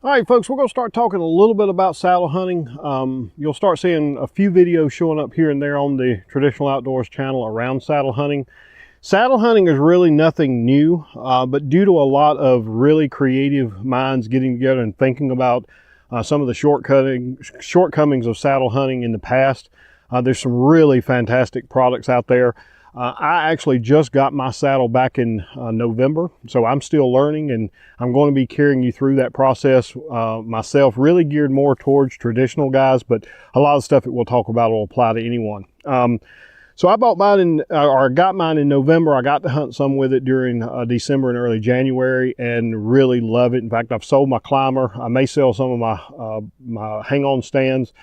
All right, folks, we're going to start talking a little bit about saddle hunting. You'll start seeing a few videos showing up here and there on the Traditional Outdoors channel around saddle hunting. Saddle hunting is really nothing new, but due to a lot of really creative minds getting together and thinking about some of the shortcomings of saddle hunting in the past, there's some really fantastic products out there. I actually just got my saddle back in November, so I'm still learning, and I'm going to be carrying you through that process myself, really geared more towards traditional guys, but a lot of stuff that we'll talk about will apply to anyone. So I bought mine got mine in November. I got to hunt some with it during December and early January and really love it. In fact, I've sold my climber. I may sell some of my hang-on stands,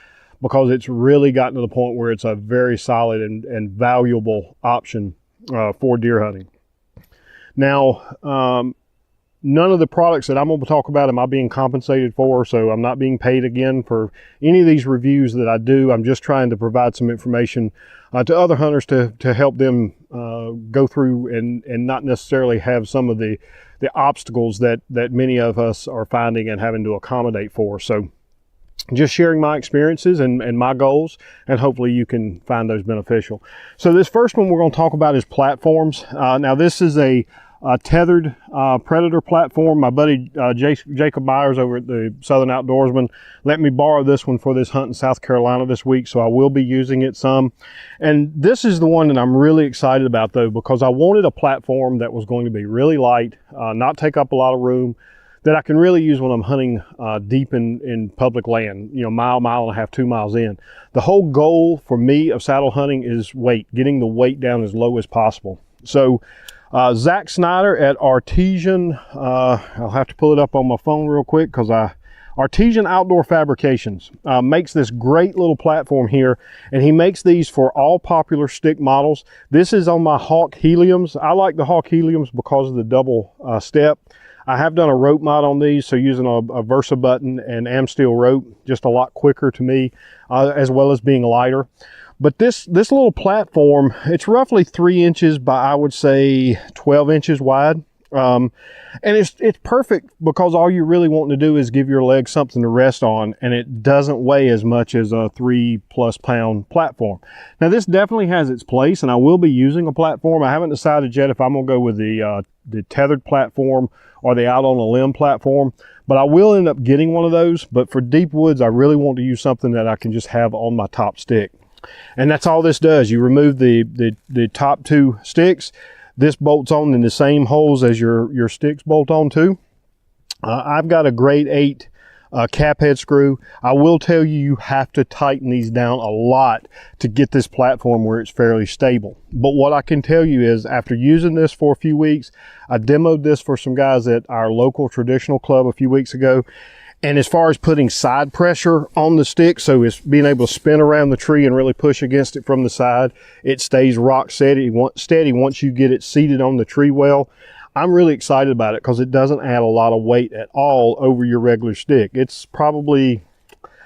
because it's really gotten to the point where it's a very solid and valuable option for deer hunting. Now, none of the products that I'm going to talk about am I being compensated for, so I'm not being paid again for any of these reviews that I do. I'm just trying to provide some information to other hunters to help them go through and not necessarily have some of the obstacles that many of us are finding and having to accommodate for. So just sharing my experiences and my goals, and hopefully you can find those beneficial. So this first one we're going to talk about is platforms. Now this is a tethered Predator platform. My buddy Jacob Myers over at the Southern Outdoorsman let me borrow this one for this hunt in South Carolina this week, so I will be using it some. And this is the one that I'm really excited about, though, because I wanted a platform that was going to be really light, not take up a lot of room, that I can really use when I'm hunting deep in public land, you know, mile and a half, 2 miles in. The whole goal for me of saddle hunting is weight, getting the weight down as low as possible. So Zach Snyder at Artesian, I'll have to pull it up on my phone real quick, because Artesian Outdoor Fabrications makes this great little platform here, and he makes these for all popular stick models. This is on my Hawk Heliums. I like the Hawk Heliums because of the double step. I have done a rope mod on these, so using a Versa button and Amsteel rope, just a lot quicker to me, as well as being lighter. But this little platform, it's roughly 3 inches by, I would say, 12 inches wide. And it's perfect because all you really want to do is give your legs something to rest on, and it doesn't weigh as much as a 3+ pound platform. Now this definitely has its place, and I will be using a platform. I haven't decided yet if I'm gonna go with the tethered platform or the out on a limb platform, but I will end up getting one of those. But for deep woods, I really want to use something that I can just have on my top stick. And that's all this does. You remove the top 2 sticks. This bolts on in the same holes as your sticks bolt on to. I've got a grade 8 cap head screw. I will tell you, you have to tighten these down a lot to get this platform where it's fairly stable. But what I can tell you is, after using this for a few weeks, I demoed this for some guys at our local traditional club a few weeks ago. And as far as putting side pressure on the stick, so it's being able to spin around the tree and really push against it from the side, it stays rock steady once you get it seated on the tree well. I'm really excited about it because it doesn't add a lot of weight at all over your regular stick. It's probably,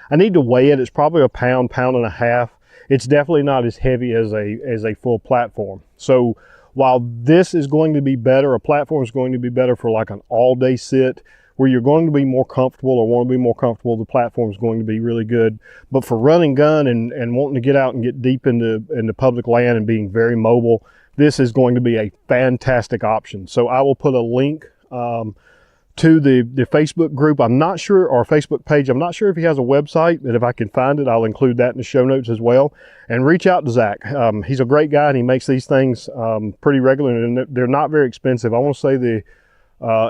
I need to weigh it, it's probably a pound and a half. It's definitely not as heavy as a full platform. So while this is going to be better, a platform is going to be better for like an all-day sit, where you're going to be more comfortable or want to be more comfortable, the platform is going to be really good. But for running gun and wanting to get out and get deep into public land and being very mobile, this is going to be a fantastic option. So I will put a link to the Facebook group. I'm not sure, or Facebook page. I'm not sure if he has a website, but if I can find it, I'll include that in the show notes as well. And reach out to Zach. He's a great guy, and he makes these things pretty regularly, and they're not very expensive. I want to say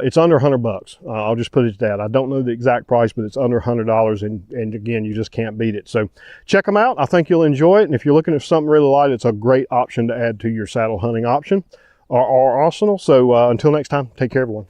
it's under $100. I'll just put it at that. I don't know the exact price, but it's under $100, and again, you just can't beat it. So check them out. I think you'll enjoy it, and if you're looking for something really light, it's a great option to add to your saddle hunting option or arsenal. So until next time, take care, everyone.